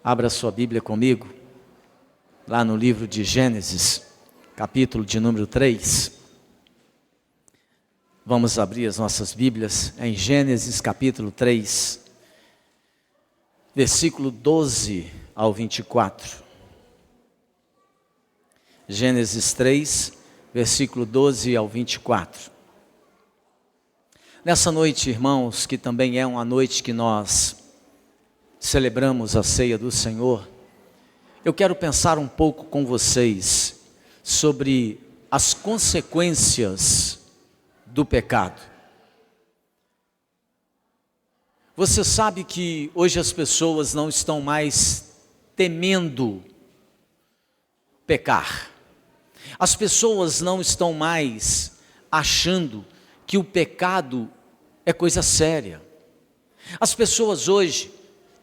Abra sua Bíblia comigo, lá no livro de Gênesis, capítulo de número 3. Vamos abrir as nossas Bíblias em Gênesis capítulo 3, versículo 12 ao 24. Gênesis 3, versículo 12 ao 24. Nessa noite, irmãos, que também é uma noite que nós celebramos a ceia do Senhor, eu quero pensar um pouco com vocês sobre as consequências do pecado. Você sabe que hoje as pessoas não estão mais temendo pecar. As pessoas não estão mais achando que o pecado é coisa séria. As pessoas hoje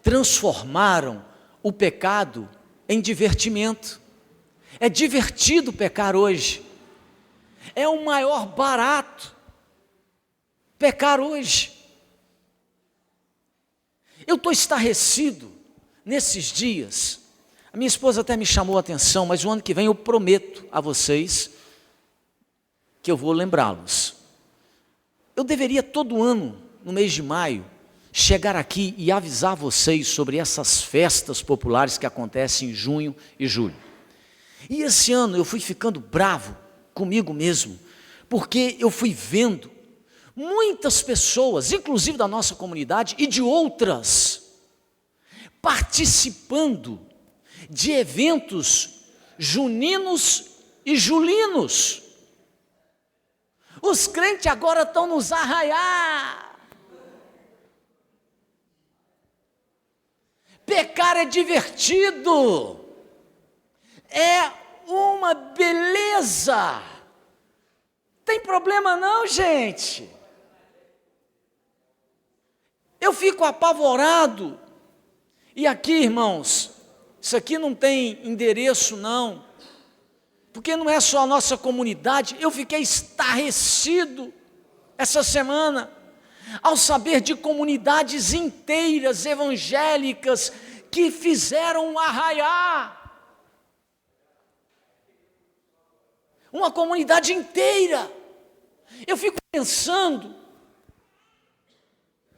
transformaram o pecado em divertimento. É divertido pecar hoje. É o maior barato pecar hoje. Eu estou estarrecido nesses dias. A minha esposa até me chamou a atenção, mas o ano que vem eu prometo a vocês que eu vou lembrá-los. Eu deveria todo ano, no mês de maio, chegar aqui e avisar vocês sobre essas festas populares que acontecem em junho e julho. E esse ano eu fui ficando bravo comigo mesmo, porque eu fui vendo muitas pessoas, inclusive da nossa comunidade e de outras, participando de eventos juninos e julinos. Os crentes agora estão nos arraiar. Pecar é divertido, é uma beleza. Tem problema não, gente. Eu fico apavorado. E aqui, irmãos, isso aqui não tem endereço não, porque não é só a nossa comunidade. Eu fiquei estarrecido essa semana ao saber de comunidades inteiras evangélicas que fizeram um arraiar. Uma comunidade inteira. Eu fico pensando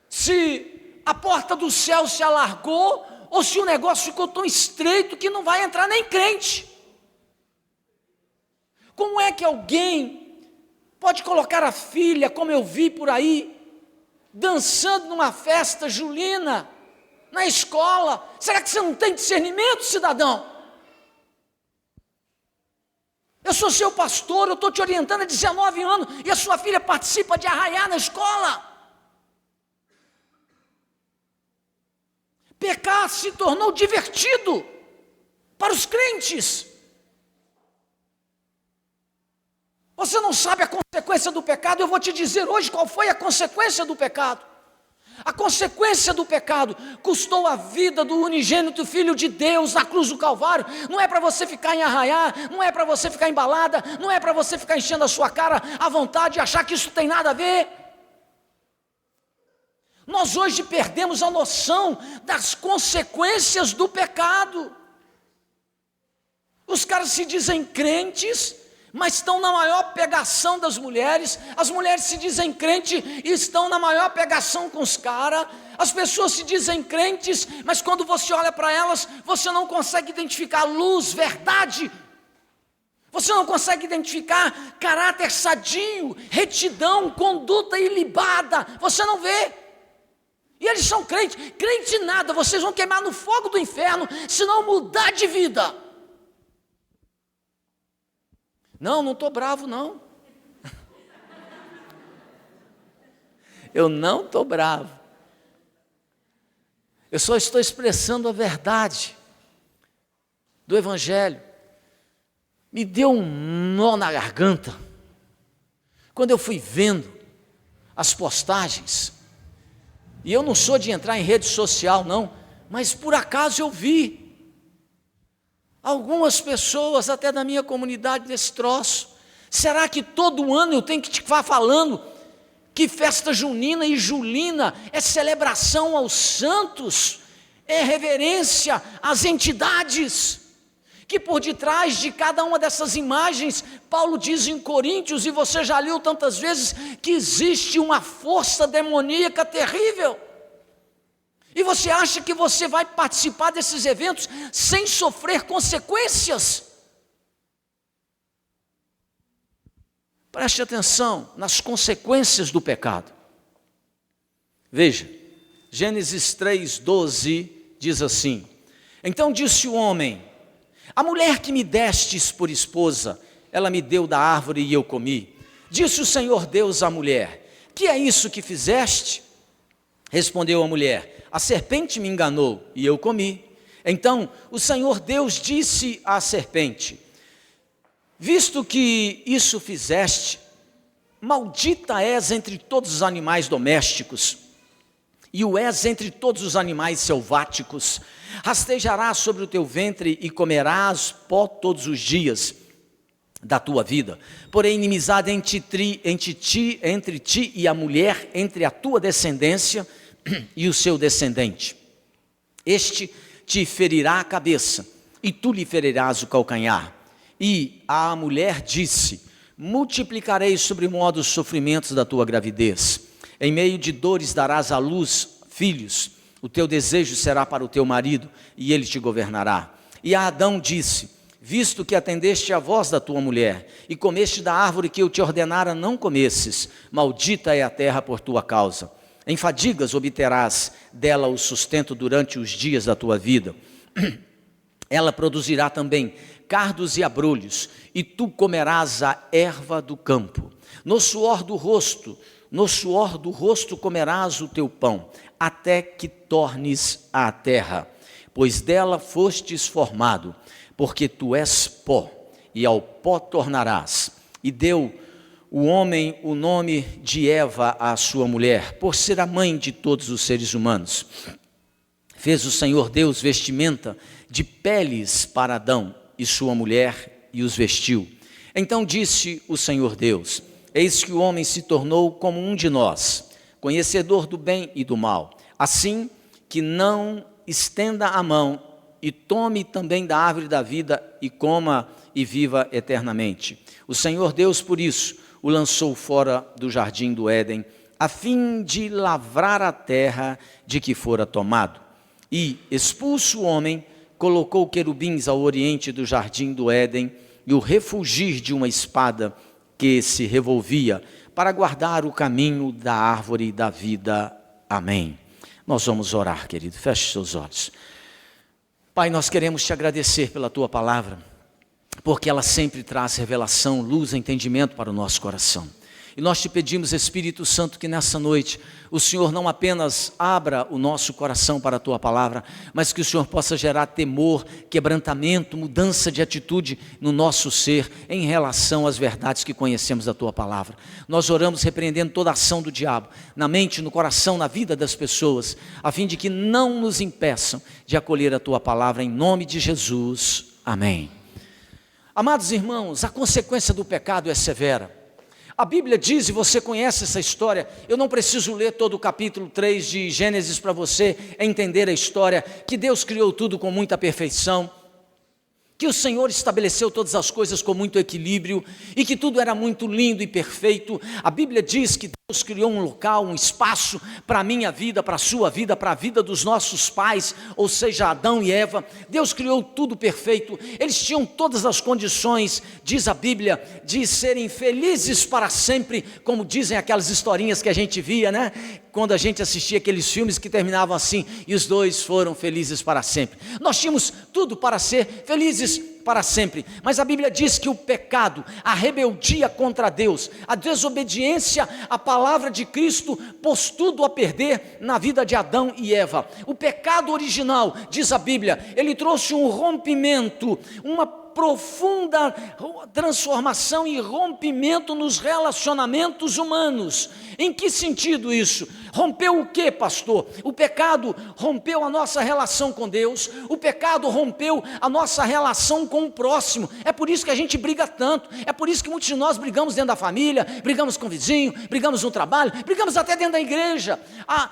se a porta do céu se alargou ou se o negócio ficou tão estreito que não vai entrar nem crente. Como é que alguém pode colocar a filha, como eu vi por aí, dançando numa festa julina, na escola? Será que você não tem discernimento, cidadão? Eu sou seu pastor, eu estou te orientando há 19 anos, e a sua filha participa de arraiar na escola. Pecar se tornou divertido para os crentes. Você não sabe a consequência do pecado. Eu vou te dizer hoje qual foi a consequência do pecado. A consequência do pecado custou a vida do unigênito Filho de Deus na cruz do Calvário. Não é para você ficar em arraiar, não é para você ficar embalada, não é para você ficar enchendo a sua cara à vontade e achar que isso tem nada a ver. Nós hoje perdemos a noção das consequências do pecado. Os caras se dizem crentes, mas estão na maior pegação das mulheres. As mulheres se dizem crentes e estão na maior pegação com os caras. As pessoas se dizem crentes, mas quando você olha para elas, você não consegue identificar luz, verdade. Você não consegue identificar caráter sadio, retidão, conduta ilibada. Você não vê. E eles são crentes. Crente nada, vocês vão queimar no fogo do inferno se não mudar de vida. Não estou bravo não. Eu não estou bravo. Eu só estou expressando a verdade do Evangelho. Me deu um nó na garganta quando eu fui vendo as postagens. E eu não sou de entrar em rede social não, mas por acaso eu vi algumas pessoas até da minha comunidade nesse troço. Será que todo ano eu tenho que te ficar falando que festa junina e julina é celebração aos santos, é reverência às entidades, que por detrás de cada uma dessas imagens, Paulo diz em Coríntios, e você já leu tantas vezes, que existe uma força demoníaca terrível. E você acha que você vai participar desses eventos sem sofrer consequências? Preste atenção nas consequências do pecado. Veja, Gênesis 3:12 diz assim: então disse o homem: a mulher que me destes por esposa, ela me deu da árvore e eu comi. Disse o Senhor Deus à mulher: que é isso que fizeste? Respondeu a mulher: a serpente me enganou e eu comi. Então o Senhor Deus disse à serpente: visto que isso fizeste, maldita és entre todos os animais domésticos, e o és entre todos os animais selváticos. Rastejarás sobre o teu ventre e comerás pó todos os dias da tua vida. Porém, inimizade entre ti e a mulher, entre a tua descendência e o seu descendente. Este te ferirá a cabeça, e tu lhe ferirás o calcanhar. E a mulher disse: multiplicarei sobremodo os sofrimentos da tua gravidez. Em meio de dores darás à luz filhos. O teu desejo será para o teu marido, e ele te governará. E a Adão disse: visto que atendeste à voz da tua mulher, e comeste da árvore que eu te ordenara não comesses, maldita é a terra por tua causa. Em fadigas obterás dela o sustento durante os dias da tua vida. Ela produzirá também cardos e abrolhos, e tu comerás a erva do campo. No suor do rosto comerás o teu pão, até que tornes à terra, pois dela fostes formado, porque tu és pó, e ao pó tornarás. E deu o homem o nome de Eva à sua mulher, por ser a mãe de todos os seres humanos. Fez o Senhor Deus vestimenta de peles para Adão e sua mulher, e os vestiu. Então disse o Senhor Deus: eis que o homem se tornou como um de nós, conhecedor do bem e do mal, assim que não estenda a mão e tome também da árvore da vida e coma e viva eternamente. O Senhor Deus, por isso, o lançou fora do jardim do Éden, a fim de lavrar a terra de que fora tomado. E, expulso o homem, colocou querubins ao oriente do jardim do Éden, e o refulgir de uma espada que se revolvia, para guardar o caminho da árvore da vida. Amém. Nós vamos orar, querido. Feche seus olhos. Pai, nós queremos te agradecer pela tua palavra, porque ela sempre traz revelação, luz, entendimento para o nosso coração. E nós te pedimos, Espírito Santo, que nessa noite o Senhor não apenas abra o nosso coração para a tua palavra, mas que o Senhor possa gerar temor, quebrantamento, mudança de atitude no nosso ser em relação às verdades que conhecemos da tua palavra. Nós oramos repreendendo toda a ação do diabo, na mente, no coração, na vida das pessoas, a fim de que não nos impeçam de acolher a tua palavra, em nome de Jesus. Amém. Amados irmãos, a consequência do pecado é severa. A Bíblia diz, e você conhece essa história, eu não preciso ler todo o capítulo 3 de Gênesis para você entender a história, que Deus criou tudo com muita perfeição, que o Senhor estabeleceu todas as coisas com muito equilíbrio, e que tudo era muito lindo e perfeito. A Bíblia diz que Deus criou um local, um espaço para a minha vida, para a sua vida, para a vida dos nossos pais, ou seja, Adão e Eva. Deus criou tudo perfeito, eles tinham todas as condições, diz a Bíblia, de serem felizes para sempre, como dizem aquelas historinhas que a gente via, né? Quando a gente assistia aqueles filmes que terminavam assim, e os dois foram felizes para sempre. Nós tínhamos tudo para ser felizes para sempre, mas a Bíblia diz que o pecado, a rebeldia contra Deus, a desobediência à palavra de Cristo, pôs tudo a perder na vida de Adão e Eva. O pecado original, diz a Bíblia, ele trouxe um rompimento, uma profunda transformação e rompimento nos relacionamentos humanos. Em que sentido isso? Rompeu o que, pastor? O pecado rompeu a nossa relação com Deus, o pecado rompeu a nossa relação com o próximo. É por isso que a gente briga tanto, é por isso que muitos de nós brigamos dentro da família, brigamos com o vizinho, brigamos no trabalho, brigamos até dentro da igreja.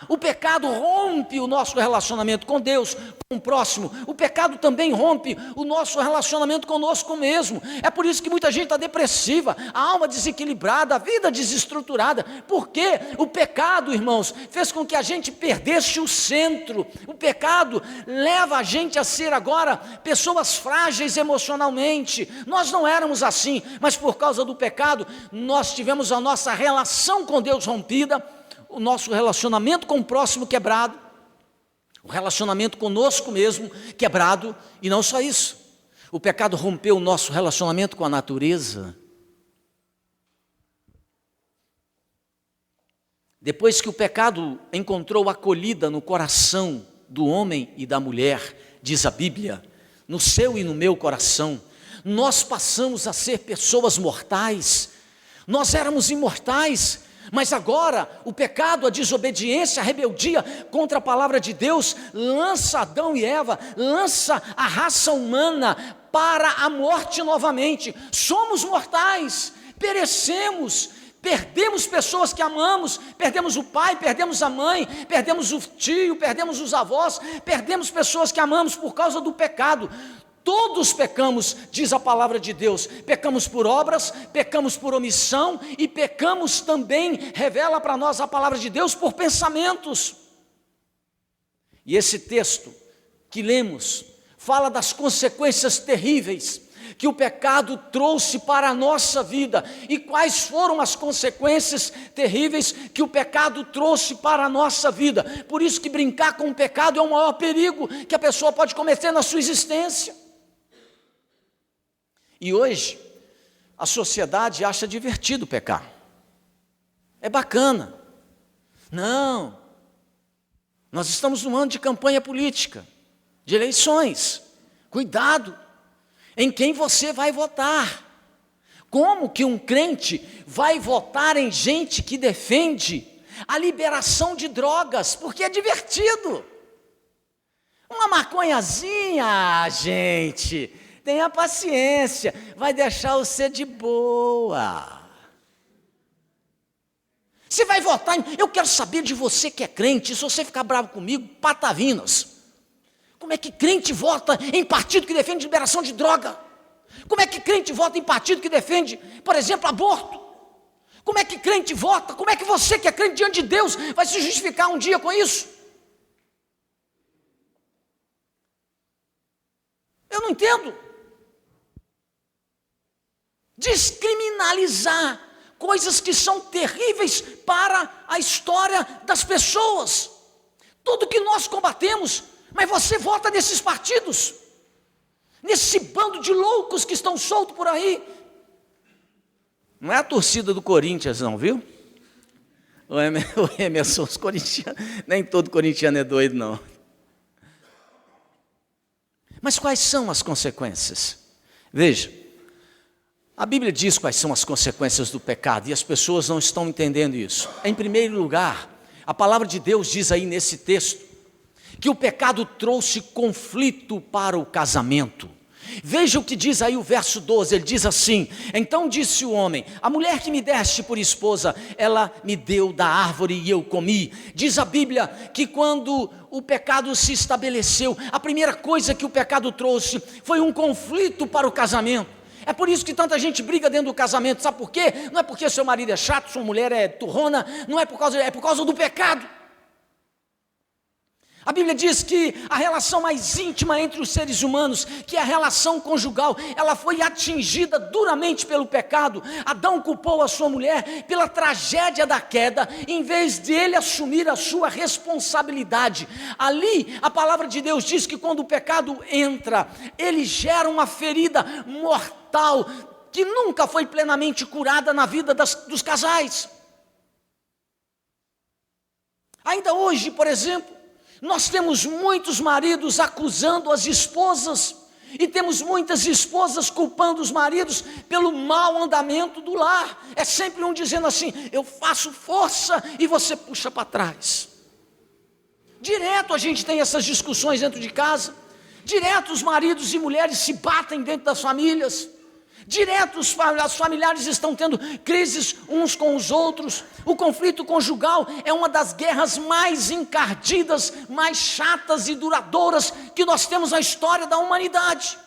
O pecado rompe o nosso relacionamento com Deus, com o próximo. O pecado também rompe o nosso relacionamento conosco mesmo. É por isso que muita gente está depressiva, a alma desequilibrada, a vida desestruturada, porque o pecado, irmãos, fez com que a gente perdesse o centro. O pecado leva a gente a ser agora pessoas frágeis emocionalmente. Nós não éramos assim, mas por causa do pecado, nós tivemos a nossa relação com Deus rompida, o nosso relacionamento com o próximo quebrado, o relacionamento conosco mesmo quebrado, e não só isso, o pecado rompeu o nosso relacionamento com a natureza. Depois que o pecado encontrou acolhida no coração do homem e da mulher, diz a Bíblia, no seu e no meu coração, nós passamos a ser pessoas mortais. Nós éramos imortais, mas agora o pecado, a desobediência, a rebeldia contra a palavra de Deus lança Adão e Eva, lança a raça humana para a morte novamente. Somos mortais, perecemos, perdemos pessoas que amamos, perdemos o pai, perdemos a mãe, perdemos o tio, perdemos os avós, perdemos pessoas que amamos por causa do pecado. Todos pecamos, diz a palavra de Deus, pecamos por obras, pecamos por omissão e pecamos também, revela para nós a palavra de Deus, por pensamentos. E esse texto que lemos fala das consequências terríveis que o pecado trouxe para a nossa vida. E quais foram as consequências terríveis que o pecado trouxe para a nossa vida? Por isso que brincar com o pecado é o maior perigo que a pessoa pode cometer na sua existência. E hoje, a sociedade acha divertido pecar. É bacana. Não. Nós estamos num ano de campanha política, de eleições. Cuidado em quem você vai votar. Como que um crente vai votar em gente que defende a liberação de drogas? Porque é divertido. Uma maconhazinha, gente, tenha paciência, vai deixar você de boa. Você vai votar eu quero saber de você que é crente, se você ficar bravo comigo, patavinas. Como é que crente vota em partido que defende liberação de droga? Como é que crente vota em partido que defende, por exemplo, aborto? Como é que crente vota? Como é que você que é crente diante de Deus vai se justificar um dia com isso? Eu não entendo. Descriminalizar coisas que são terríveis para a história das pessoas. Tudo que nós combatemos, mas você vota nesses partidos, nesse bando de loucos que estão soltos por aí. Não é a torcida do Corinthians não, viu? O Emerson, os corintianos, nem todo corintiano é doido não. Mas quais são as consequências? Veja, a Bíblia diz quais são as consequências do pecado e as pessoas não estão entendendo isso. Em primeiro lugar, a palavra de Deus diz aí nesse texto que o pecado trouxe conflito para o casamento. Veja o que diz aí o verso 12, ele diz assim: então disse o homem, a mulher que me deste por esposa, ela me deu da árvore e eu comi. Diz a Bíblia que quando o pecado se estabeleceu, a primeira coisa que o pecado trouxe foi um conflito para o casamento. É por isso que tanta gente briga dentro do casamento, sabe por quê? Não é porque seu marido é chato, sua mulher é turrona, não é por causa do pecado. A Bíblia diz que a relação mais íntima entre os seres humanos, que é a relação conjugal, ela foi atingida duramente pelo pecado. Adão culpou a sua mulher pela tragédia da queda, em vez de ele assumir a sua responsabilidade. Ali, a palavra de Deus diz que quando o pecado entra, ele gera uma ferida mortal, que nunca foi plenamente curada na vida dos casais. Ainda hoje, por exemplo, nós temos muitos maridos acusando as esposas E temos muitas esposas culpando os maridos pelo mau andamento do lar. É sempre um dizendo assim: eu faço força e você puxa para trás. Direto a gente tem essas discussões dentro de casa. Direto os maridos e mulheres se batem dentro das famílias. Direto os familiares estão tendo crises uns com os outros. O conflito conjugal é uma das guerras mais encardidas, mais chatas e duradouras que nós temos na história da humanidade.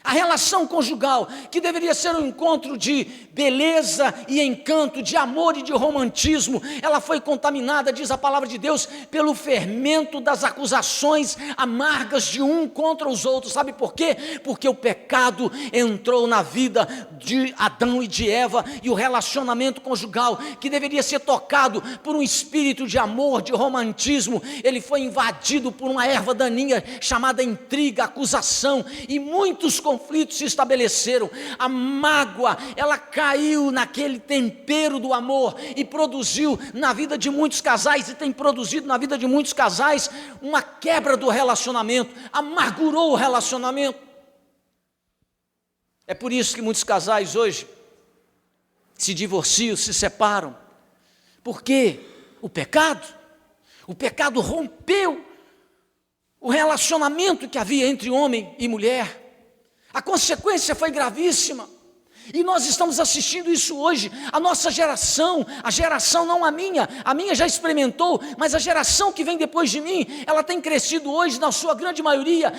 A relação conjugal, que deveria ser um encontro de beleza e encanto, de amor e de romantismo, ela foi contaminada, diz a palavra de Deus, pelo fermento das acusações amargas de um contra os outros. Sabe por quê? Porque o pecado entrou na vida de Adão e de Eva, e o relacionamento conjugal, que deveria ser tocado por um espírito de amor, de romantismo, ele foi invadido por uma erva daninha chamada intriga, acusação, e muitos conflitos se estabeleceram. A mágoa, ela caiu naquele tempero do amor e produziu na vida de muitos casais, e tem produzido na vida de muitos casais uma quebra do relacionamento, amargurou o relacionamento. É por isso que muitos casais hoje se divorciam, se separam, porque o pecado rompeu o relacionamento que havia entre homem e mulher. A consequência foi gravíssima, e nós estamos assistindo isso hoje. A nossa geração, a geração não a minha já experimentou, mas a geração que vem depois de mim, ela tem crescido hoje, na sua grande maioria,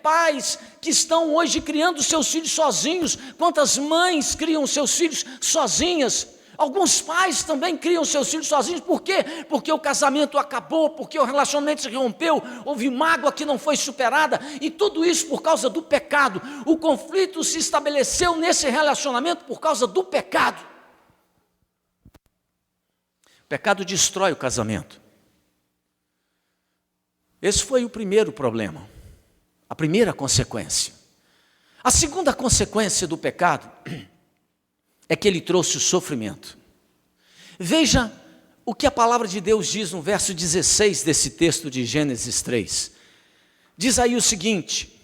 pais que estão hoje criando seus filhos sozinhos. Quantas mães criam seus filhos sozinhas? Alguns pais também criam seus filhos sozinhos. Por quê? Porque o casamento acabou, porque o relacionamento se rompeu, houve mágoa que não foi superada, e tudo isso por causa do pecado. O conflito se estabeleceu nesse relacionamento por causa do pecado. O pecado destrói o casamento. Esse foi o primeiro problema, a primeira consequência. A segunda consequência do pecado é que ele trouxe o sofrimento. Veja o que a palavra de Deus diz no verso 16 desse texto de Gênesis 3. Diz aí o seguinte: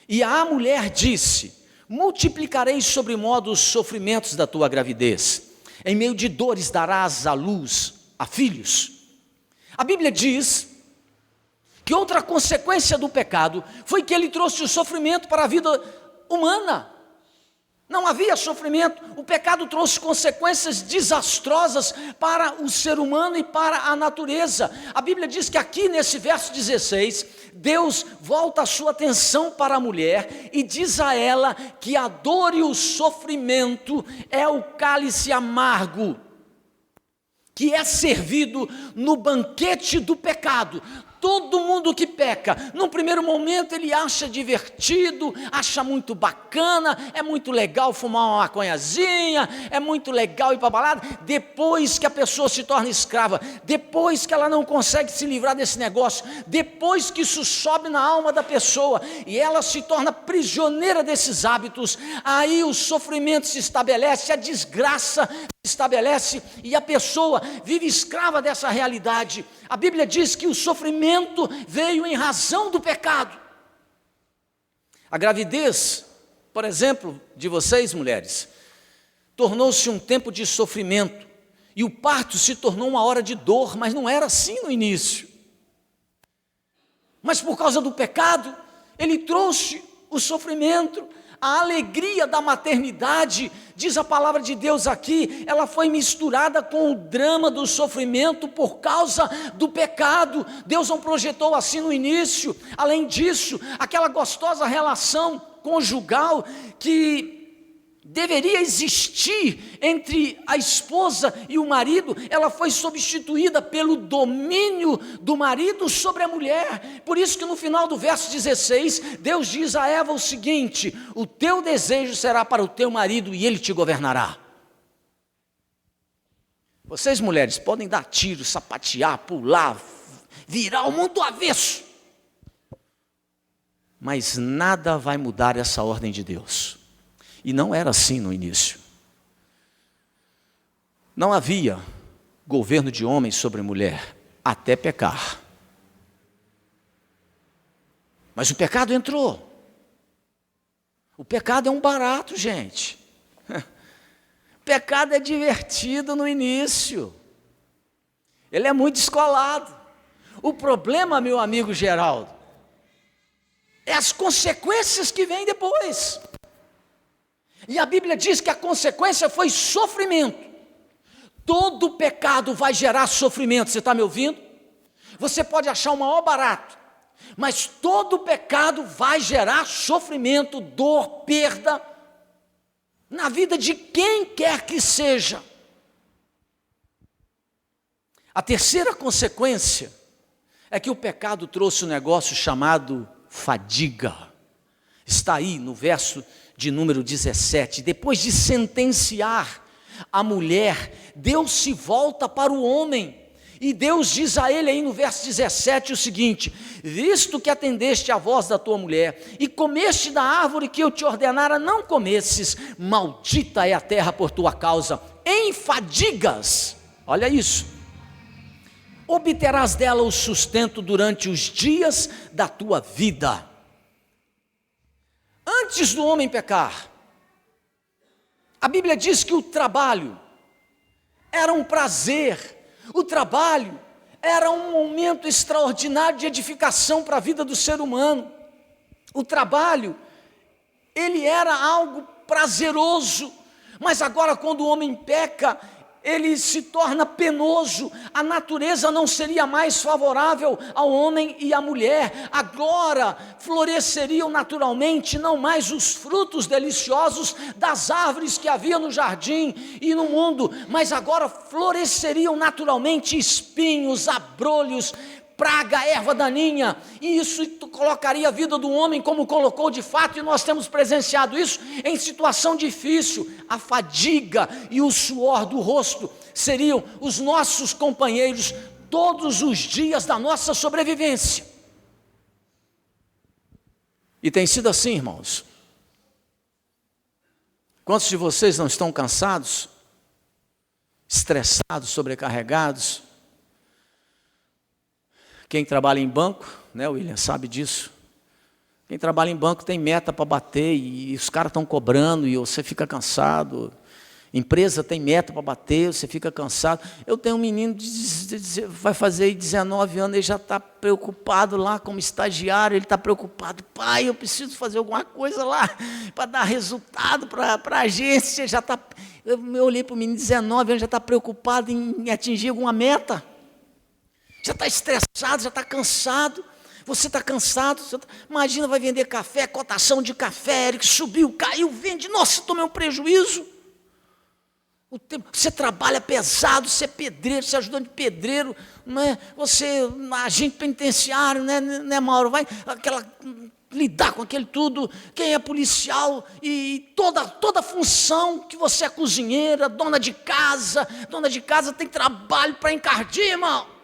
e a mulher disse: multiplicarei sobremodo os sofrimentos da tua gravidez, em meio de dores darás à luz a filhos. A Bíblia diz que outra consequência do pecado foi que ele trouxe o sofrimento para a vida humana. Não havia sofrimento. O pecado trouxe consequências desastrosas para o ser humano e para a natureza. A Bíblia diz que aqui nesse verso 16, Deus volta a sua atenção para a mulher e diz a ela que a dor e o sofrimento é o cálice amargo que é servido no banquete do pecado. Todo mundo que peca, num primeiro momento ele acha divertido, acha muito bacana, é muito legal fumar uma maconhazinha, é muito legal ir para a balada. Depois que a pessoa se torna escrava, depois que ela não consegue se livrar desse negócio, depois que isso sobe na alma da pessoa e ela se torna prisioneira desses hábitos, aí o sofrimento se estabelece, a desgraça se estabelece e a pessoa vive escrava dessa realidade. A Bíblia diz que o sofrimento veio em razão do pecado. A gravidez, por exemplo, de vocês mulheres, tornou-se um tempo de sofrimento, e o parto se tornou uma hora de dor, mas não era assim no início. Mas por causa do pecado, ele trouxe o sofrimento. A alegria da maternidade, diz a palavra de Deus aqui, ela foi misturada com o drama do sofrimento por causa do pecado. Deus não projetou assim no início. Além disso, aquela gostosa relação conjugal que deveria existir entre a esposa e o marido, ela foi substituída pelo domínio do marido sobre a mulher. Por isso que no final do verso 16, Deus diz a Eva o seguinte: o teu desejo será para o teu marido e ele te governará. Vocês mulheres podem dar tiro, sapatear, pular, virar o mundo do avesso, mas nada vai mudar essa ordem de Deus. E não era assim no início. Não havia governo de homem sobre mulher, até pecar. Mas o pecado entrou. O pecado é um barato, gente. O pecado é divertido no início. Ele é muito descolado. O problema, meu amigo Geraldo, é as consequências que vêm depois. E a Bíblia diz que a consequência foi sofrimento. Todo pecado vai gerar sofrimento, você está me ouvindo? Você pode achar o maior barato, mas todo pecado vai gerar sofrimento, dor, perda, na vida de quem quer que seja. A terceira consequência é que o pecado trouxe um negócio chamado fadiga. Está aí no verso de número 17. Depois de sentenciar a mulher, Deus se volta para o homem. E Deus diz a ele aí no verso 17 o seguinte: visto que atendeste à voz da tua mulher, e comeste da árvore que eu te ordenara não comesses, maldita é a terra por tua causa, em fadigas, olha isso, obterás dela o sustento durante os dias da tua vida. Antes do homem pecar, a Bíblia diz que o trabalho era um prazer, o trabalho era um momento extraordinário de edificação para a vida do ser humano. O trabalho, ele era algo prazeroso, mas agora quando o homem peca, ele se torna penoso, a natureza não seria mais favorável ao homem e à mulher, agora floresceriam naturalmente não mais os frutos deliciosos das árvores que havia no jardim e no mundo, mas agora floresceriam naturalmente espinhos, abrolhos, praga, erva daninha, e isso colocaria a vida do homem como colocou de fato, e nós temos presenciado isso em situação difícil. A fadiga e o suor do rosto seriam os nossos companheiros todos os dias da nossa sobrevivência. E tem sido assim, irmãos. Quantos de vocês não estão cansados, estressados, sobrecarregados? Quem trabalha em banco, né, William, sabe disso. Quem trabalha em banco tem meta para bater e os caras estão cobrando e você fica cansado. Empresa tem meta para bater, você fica cansado. Eu tenho um menino vai fazer 19 anos, ele já está preocupado lá como estagiário, ele está preocupado. Pai, eu preciso fazer alguma coisa lá para dar resultado para a agência. Já tá, eu olhei para o menino de 19 anos, já está preocupado em atingir alguma meta. Já está estressado, já está cansado. Você está cansado, imagina, vai vender café, cotação de café, Eric, subiu, caiu, vende, nossa, tomei um prejuízo. Você trabalha pesado, você é pedreiro, você é ajudante de pedreiro, não é? Você agente penitenciário, né, Mauro? Vai lidar com aquele tudo, quem é policial e toda função que você é cozinheira, dona de casa tem trabalho para encardir, irmão.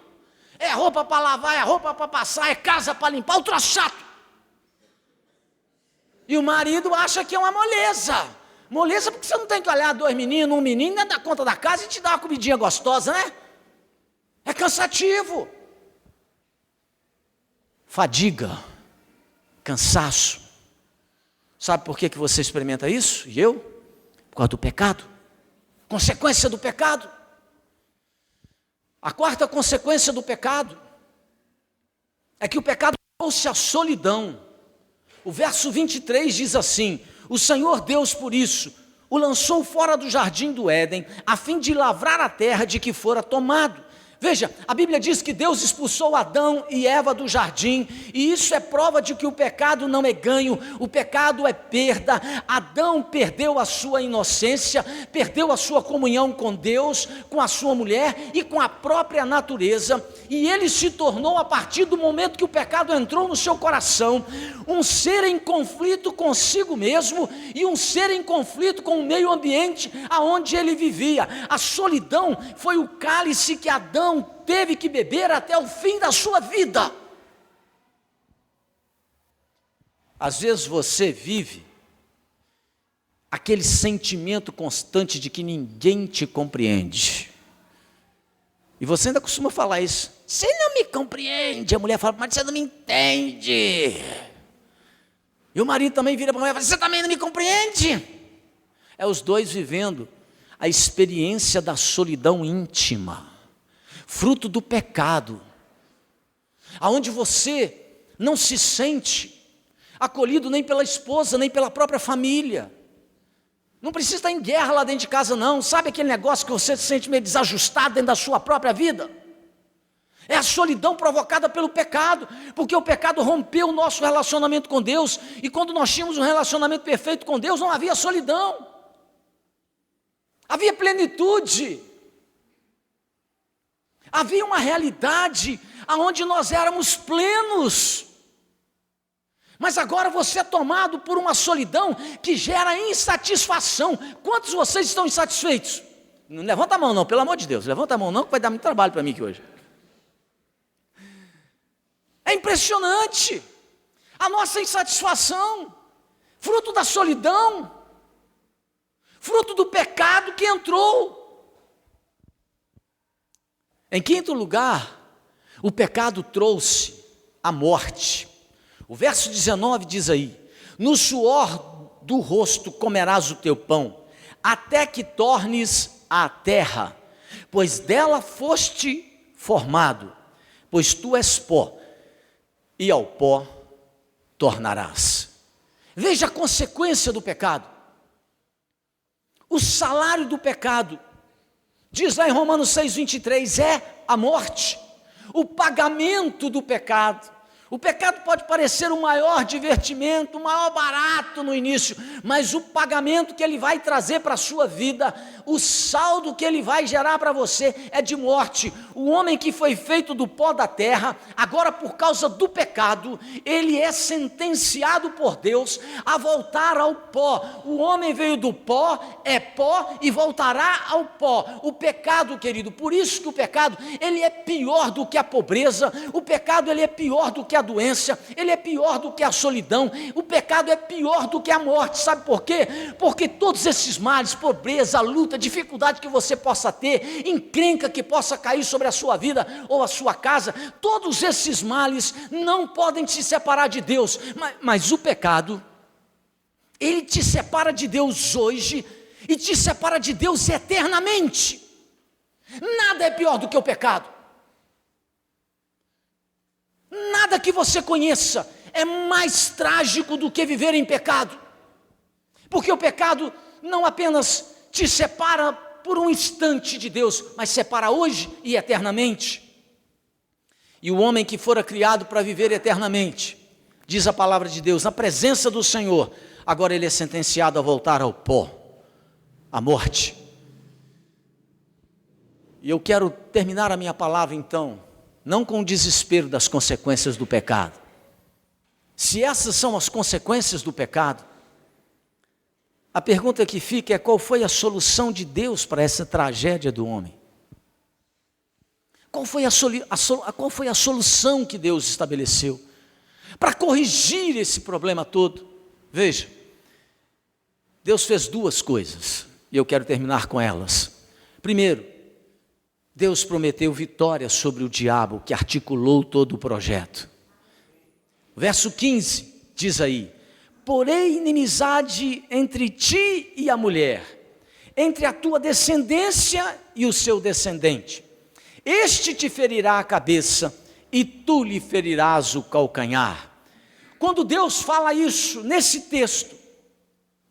É roupa para lavar, é roupa para passar, é casa para limpar, o troço chato. E o marido acha que é uma moleza. Moleza porque você não tem que olhar dois meninos, um menino, né, dar conta da casa e te dar uma comidinha gostosa, né? É cansativo. Fadiga, cansaço. Sabe por que você experimenta isso? E eu? Por causa do pecado. Consequência do pecado. A quarta consequência do pecado é que o pecado trouxe a solidão. O verso 23 diz assim: o Senhor Deus, por isso, o lançou fora do jardim do Éden, a fim de lavrar a terra de que fora tomado. Veja, a Bíblia diz que Deus expulsou Adão e Eva do jardim, e isso é prova de que o pecado não é ganho, o pecado é perda. Adão perdeu a sua inocência, perdeu a sua comunhão com Deus, com a sua mulher e com a própria natureza, e ele se tornou, a partir do momento que o pecado entrou no seu coração, um ser em conflito consigo mesmo e um ser em conflito com o meio ambiente aonde ele vivia. A solidão foi o cálice que Adão teve que beber até o fim da sua vida. Às vezes você vive aquele sentimento constante de que ninguém te compreende. E você ainda costuma falar isso. Você não me compreende. A mulher fala, mas você não me entende. E o marido também vira para a mulher e fala: você também não me compreende? É os dois vivendo a experiência da solidão íntima, fruto do pecado, aonde você não se sente acolhido nem pela esposa, nem pela própria família. Não precisa estar em guerra lá dentro de casa não. Sabe aquele negócio que você se sente meio desajustado dentro da sua própria vida? É a solidão provocada pelo pecado, porque o pecado rompeu o nosso relacionamento com Deus, e quando nós tínhamos um relacionamento perfeito com Deus, não havia solidão, havia plenitude, havia uma realidade aonde nós éramos plenos. Mas agora você é tomado por uma solidão que gera insatisfação. Quantos de vocês estão insatisfeitos? Não levanta a mão não, pelo amor de Deus, levanta a mão não, que vai dar muito trabalho para mim aqui hoje. É impressionante a nossa insatisfação, fruto da solidão, fruto do pecado que entrou. Em quinto lugar, o pecado trouxe a morte. O verso 19 diz aí: no suor do rosto comerás o teu pão, até que tornes à terra, pois dela foste formado, pois tu és pó, e ao pó tornarás. Veja a consequência do pecado. O salário do pecado, diz lá em Romanos 6,23, é a morte. O pagamento do pecado. O pecado pode parecer o maior divertimento, o maior barato no início, mas o pagamento que ele vai trazer para a sua vida, o saldo que ele vai gerar para você é de morte. O homem que foi feito do pó da terra, agora por causa do pecado, ele é sentenciado por Deus a voltar ao pó. O homem veio do pó, é pó e voltará ao pó. O pecado, querido, por isso que o pecado, ele é pior do que a pobreza, o pecado ele é pior do que a doença, ele é pior do que a solidão, o pecado é pior do que a morte. Sabe por quê? Porque todos esses males, pobreza, luta, dificuldade que você possa ter, encrenca que possa cair sobre a sua vida ou a sua casa, todos esses males não podem te separar de Deus, mas o pecado, ele te separa de Deus hoje e te separa de Deus eternamente. Nada é pior do que o pecado. Nada que você conheça é mais trágico do que viver em pecado, porque o pecado não apenas te separa por um instante de Deus, mas separa hoje e eternamente. E o homem que fora criado para viver eternamente, diz a palavra de Deus, na presença do Senhor, agora ele é sentenciado a voltar ao pó, à morte. E eu quero terminar a minha palavra então, não com o desespero das consequências do pecado. Se essas são as consequências do pecado, a pergunta que fica é: qual foi a solução de Deus para essa tragédia do homem? Qual foi a solução que Deus estabeleceu para corrigir esse problema todo? Veja, Deus fez duas coisas, e eu quero terminar com elas. Primeiro, Deus prometeu vitória sobre o diabo que articulou todo o projeto. Verso 15 diz aí: porém inimizade entre ti e a mulher, entre a tua descendência e o seu descendente. Este te ferirá a cabeça e tu lhe ferirás o calcanhar. Quando Deus fala isso nesse texto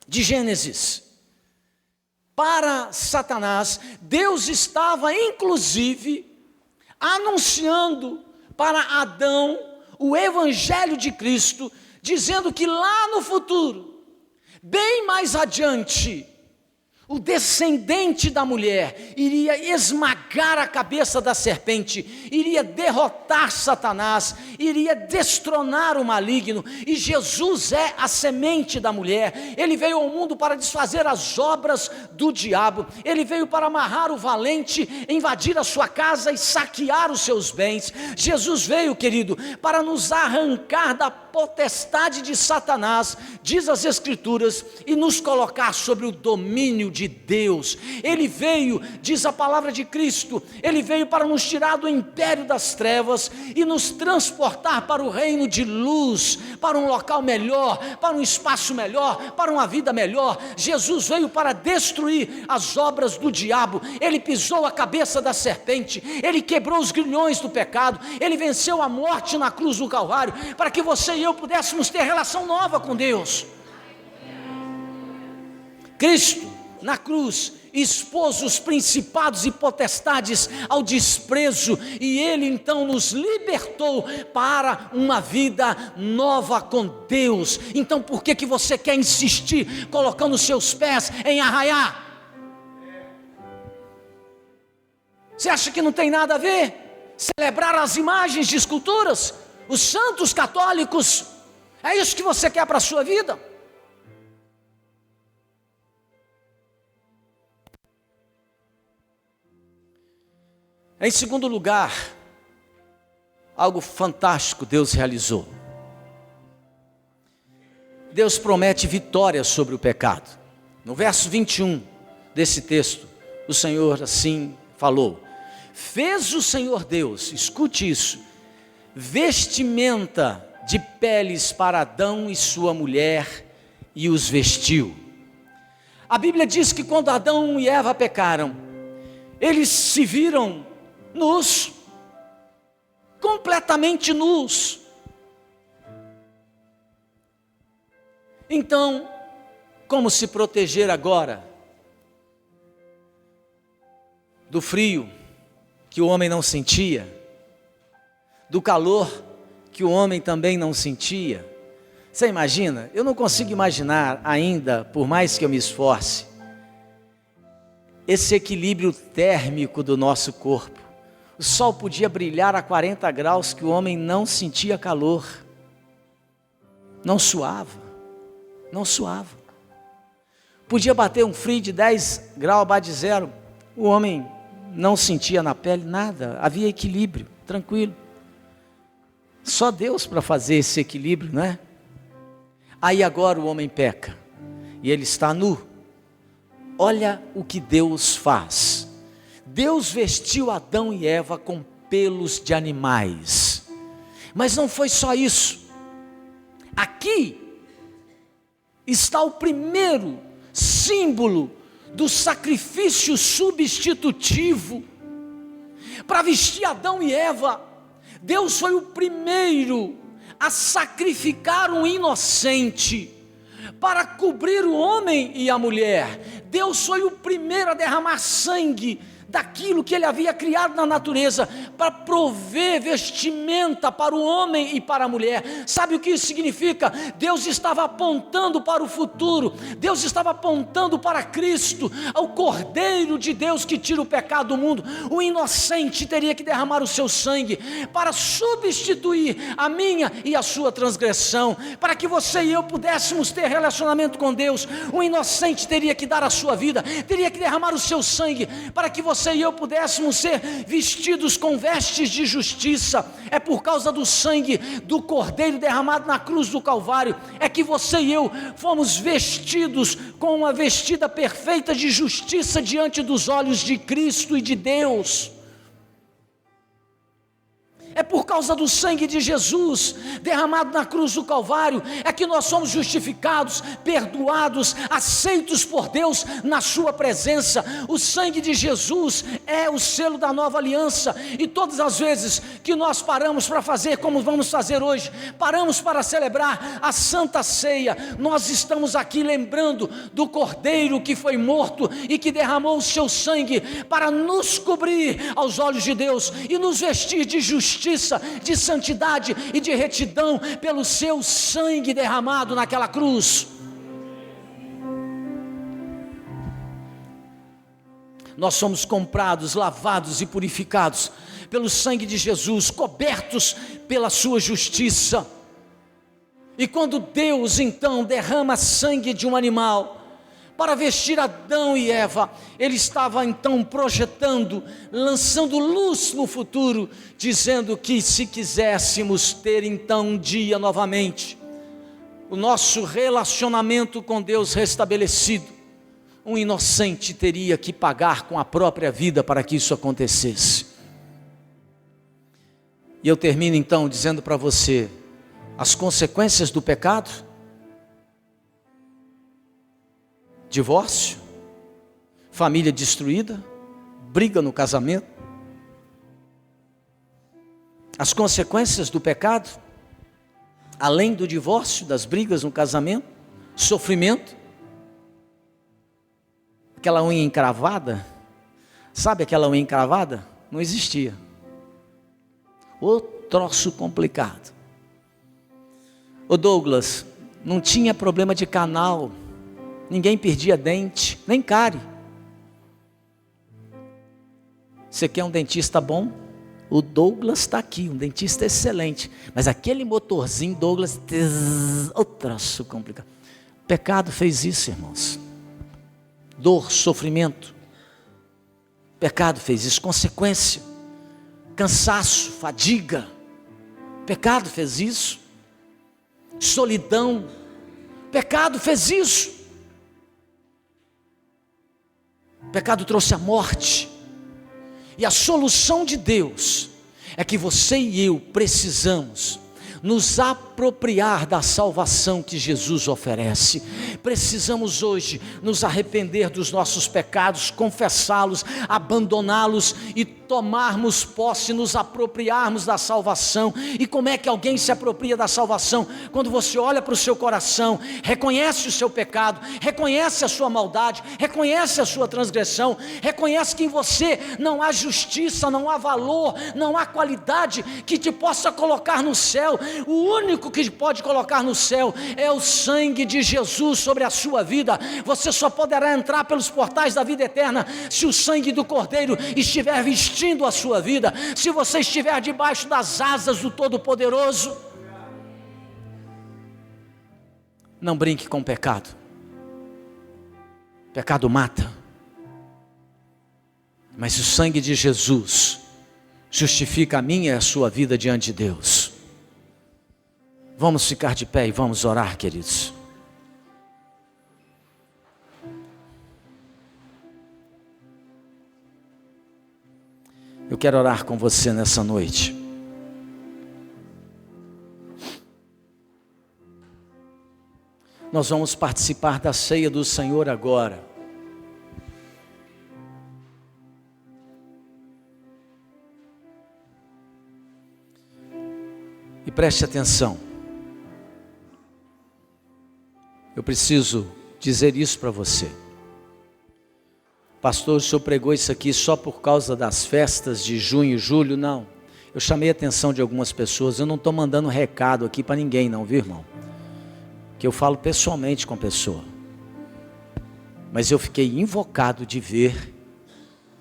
de Gênesis, para Satanás, Deus estava inclusive anunciando para Adão o evangelho de Cristo, dizendo que lá no futuro, bem mais adiante, o descendente da mulher iria esmagar a cabeça da serpente, iria derrotar Satanás, iria destronar o maligno, e Jesus é a semente da mulher. Ele veio ao mundo para desfazer as obras do diabo, ele veio para amarrar o valente, invadir a sua casa e saquear os seus bens. Jesus veio, querido, para nos arrancar da potestade de Satanás, diz as Escrituras, e nos colocar sobre o domínio de Deus. Ele veio, diz a palavra de Cristo, Ele veio para nos tirar do império das trevas e nos transportar para o reino de luz, para um local melhor, para um espaço melhor, para uma vida melhor. Jesus veio para destruir as obras do diabo. Ele pisou a cabeça da serpente, Ele quebrou os grilhões do pecado, Ele venceu a morte na cruz do Calvário, para que você e eu pudéssemos ter relação nova com Deus. Cristo, na cruz, expôs os principados e potestades ao desprezo, e Ele então nos libertou para uma vida nova com Deus. Então por que você quer insistir, colocando seus pés em arraiar? Você acha que não tem nada a ver celebrar as imagens de esculturas, os santos católicos? É isso que você quer para a sua vida? Em segundo lugar, algo fantástico Deus realizou. Deus promete vitória sobre o pecado. No verso 21 desse texto, o Senhor assim falou: fez o Senhor Deus, escute isso, vestimenta de peles para Adão e sua mulher, e os vestiu. A Bíblia diz que quando Adão e Eva pecaram, eles se viram nus, completamente nus. Então, como se proteger agora do frio que o homem não sentia, do calor que o homem também não sentia? Você imagina? Eu não consigo imaginar ainda, por mais que eu me esforce, esse equilíbrio térmico do nosso corpo. O sol podia brilhar a 40 graus que o homem não sentia calor, não suava, não suava. Podia bater um frio de 10 graus abaixo de zero, o homem não sentia na pele nada, havia equilíbrio, tranquilo. Só Deus para fazer esse equilíbrio, não é? Aí agora o homem peca, e ele está nu. Olha o que Deus faz. Deus vestiu Adão e Eva com pelos de animais. Mas não foi só isso. Aqui está o primeiro símbolo do sacrifício substitutivo. Para vestir Adão e Eva, Deus foi o primeiro a sacrificar um inocente. Para cobrir o homem e a mulher, Deus foi o primeiro a derramar sangue daquilo que Ele havia criado na natureza, para prover vestimenta para o homem e para a mulher. Sabe o que isso significa? Deus estava apontando para o futuro, Deus estava apontando para Cristo, ao Cordeiro de Deus que tira o pecado do mundo. O inocente teria que derramar o seu sangue para substituir a minha e a sua transgressão, para que você e eu pudéssemos ter relacionamento com Deus. O inocente teria que dar a sua vida, teria que derramar o seu sangue, para que você e eu pudéssemos ser vestidos com vestes de justiça. É por causa do sangue do Cordeiro derramado na cruz do Calvário, é que você e eu fomos vestidos com uma vestida perfeita de justiça diante dos olhos de Cristo e de Deus. É por causa do sangue de Jesus derramado na cruz do Calvário, é que nós somos justificados, perdoados, aceitos por Deus na sua presença. O sangue de Jesus é o selo da nova aliança, e todas as vezes que nós paramos para fazer como vamos fazer hoje, paramos para celebrar a Santa Ceia, nós estamos aqui lembrando do Cordeiro que foi morto e que derramou o seu sangue para nos cobrir aos olhos de Deus e nos vestir de justiça, de santidade e de retidão pelo seu sangue derramado naquela cruz. Nós somos comprados, lavados e purificados pelo sangue de Jesus, cobertos pela sua justiça. E quando Deus então derrama sangue de um animal para vestir Adão e Eva. Ele estava então projetando, lançando luz no futuro, dizendo que se quiséssemos ter então um dia novamente o nosso relacionamento com Deus restabelecido, um inocente teria que pagar com a própria vida para que isso acontecesse. E eu termino então dizendo para você, as consequências do pecado: divórcio, família destruída, briga no casamento. As consequências do pecado, além do divórcio, das brigas no casamento, sofrimento, aquela unha encravada, sabe aquela unha encravada? Não existia. Ô troço complicado. Ô Douglas, não tinha problema de canal, ninguém perdia dente, nem cárie. Você quer um dentista bom? O Douglas está aqui, um dentista excelente. Mas aquele motorzinho Douglas, ô troço complicado. O pecado fez isso, irmãos. Dor, sofrimento. O pecado fez isso, consequência. Cansaço, fadiga. O pecado fez isso. Solidão. O pecado fez isso. O pecado trouxe a morte. E a solução de Deus é que você e eu precisamos nos apropriar da salvação que Jesus oferece. Precisamos hoje nos arrepender dos nossos pecados, confessá-los, abandoná-los e tomarmos posse, nos apropriarmos da salvação. E como é que alguém se apropria da salvação? Quando você olha para o seu coração, reconhece o seu pecado, reconhece a sua maldade, reconhece a sua transgressão, reconhece que em você não há justiça, não há valor, não há qualidade que te possa colocar no céu. O único que pode colocar no céu é o sangue de Jesus sobre a sua vida. Você só poderá entrar pelos portais da vida eterna se o sangue do Cordeiro estiver vestindo a sua vida, se você estiver debaixo das asas do Todo-Poderoso. Não brinque com o pecado. O pecado mata, mas o sangue de Jesus justifica a minha e a sua vida diante de Deus. Vamos ficar de pé e vamos orar, queridos. Eu quero orar com você nessa noite. Nós vamos participar da ceia do Senhor agora. E preste atenção. Eu preciso dizer isso para você. Pastor, o senhor pregou isso aqui só por causa das festas de junho e julho? Não. Eu chamei a atenção de algumas pessoas. Eu não estou mandando recado aqui para ninguém não, viu, irmão? Que eu falo pessoalmente com a pessoa. Mas eu fiquei invocado de ver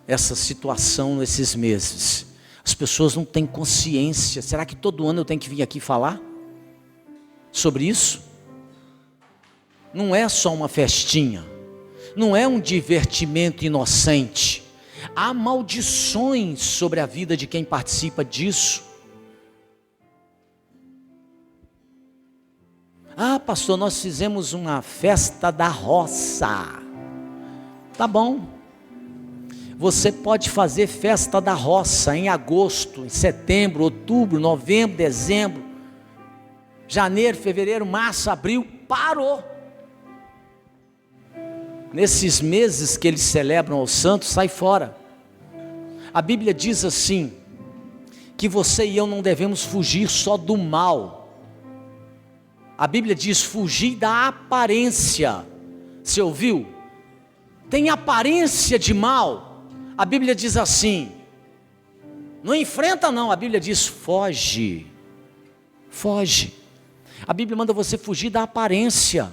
essa situação nesses meses. As pessoas não têm consciência. Será que todo ano eu tenho que vir aqui falar sobre isso? Não é só uma festinha, não é um divertimento inocente. Há maldições sobre a vida de quem participa disso. Ah, pastor, nós fizemos uma festa da roça. Tá bom. Você pode fazer festa da roça em agosto, em setembro, outubro, novembro, dezembro, janeiro, fevereiro, março, abril. Parou. Nesses meses que eles celebram aos santos, sai fora. A Bíblia diz assim, que você e eu não devemos fugir só do mal. A Bíblia diz fugir da aparência. Você ouviu? Tem aparência de mal. A Bíblia diz assim, não enfrenta não, a Bíblia diz foge. Foge. A Bíblia manda você fugir da aparência.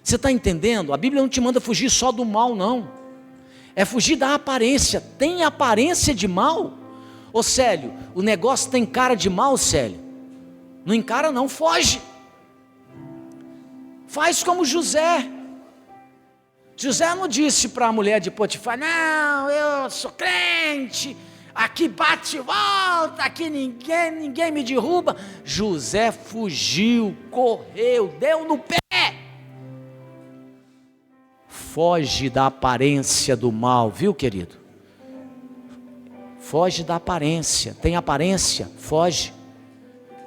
Você está entendendo? A Bíblia não te manda fugir só do mal, não. É fugir da aparência. Tem aparência de mal? Ô Célio, o negócio tem cara de mal, Célio? Não encara não, foge. Faz como José. José não disse para a mulher de Potifar: não, eu sou crente, aqui bate e volta, aqui ninguém me derruba. José fugiu, correu, deu no pé. Foge da aparência do mal, viu, querido? Foge da aparência. Tem aparência? Foge.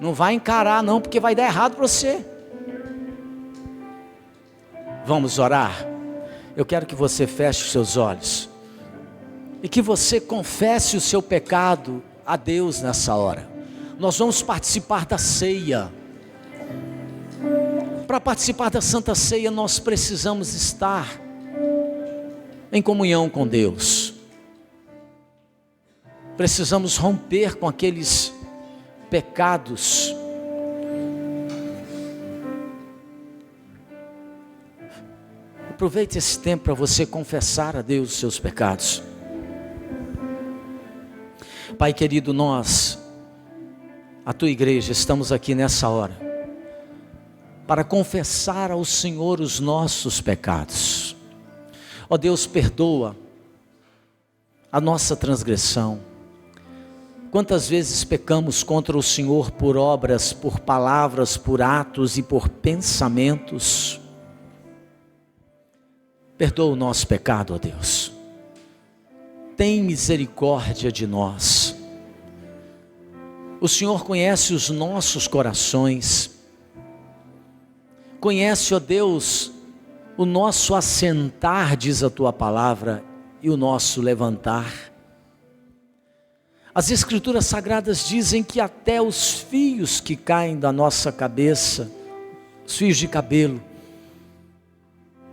Não vai encarar não, porque vai dar errado para você. Vamos orar? Eu quero que você feche os seus olhos e que você confesse o seu pecado a Deus nessa hora. Nós vamos participar da ceia. Para participar da Santa Ceia, nós precisamos estar em comunhão com Deus. Precisamos romper com aqueles pecados. Aproveite esse tempo para você confessar a Deus os seus pecados. Pai querido, nós, a tua igreja, estamos aqui nessa hora para confessar ao Senhor os nossos pecados. Ó Deus, perdoa a nossa transgressão. Quantas vezes pecamos contra o Senhor por obras, por palavras, por atos e por pensamentos. Perdoa o nosso pecado, ó Deus. Tem misericórdia de nós. O Senhor conhece os nossos corações. Conhece, ó Deus, o nosso assentar, diz a tua palavra, e o nosso levantar. As Escrituras Sagradas dizem que até os fios que caem da nossa cabeça, os fios de cabelo,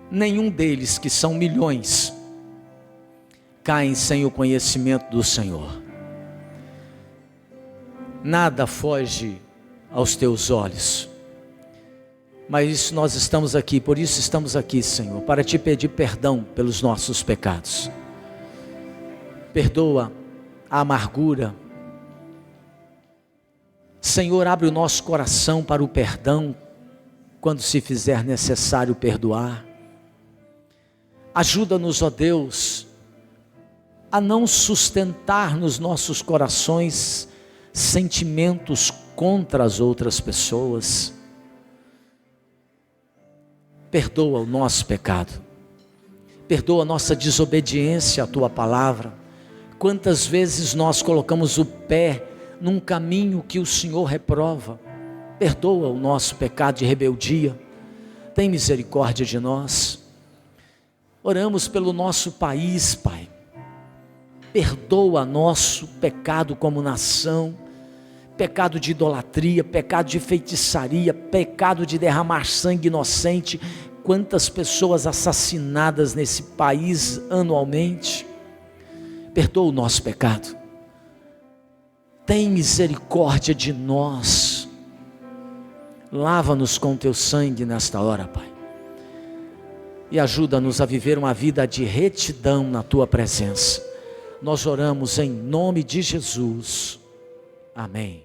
nenhum deles, que são milhões, caem sem o conhecimento do Senhor. Nada foge aos teus olhos. Mas nós estamos aqui, por isso estamos aqui, Senhor, para te pedir perdão pelos nossos pecados. Perdoa a amargura. Senhor, abre o nosso coração para o perdão, quando se fizer necessário perdoar. Ajuda-nos, ó Deus, a não sustentar nos nossos corações sentimentos contra as outras pessoas. Perdoa o nosso pecado, perdoa a nossa desobediência à tua palavra. Quantas vezes nós colocamos o pé num caminho que o Senhor reprova. Perdoa o nosso pecado de rebeldia, tem misericórdia de nós. Oramos pelo nosso país, Pai. Perdoa nosso pecado como nação, pecado de idolatria, pecado de feitiçaria, pecado de derramar sangue inocente. Quantas pessoas assassinadas nesse país anualmente. Perdoa o nosso pecado. Tem misericórdia de nós. Lava-nos com teu sangue nesta hora, Pai. E ajuda-nos a viver uma vida de retidão na tua presença. Nós oramos em nome de Jesus. Amém.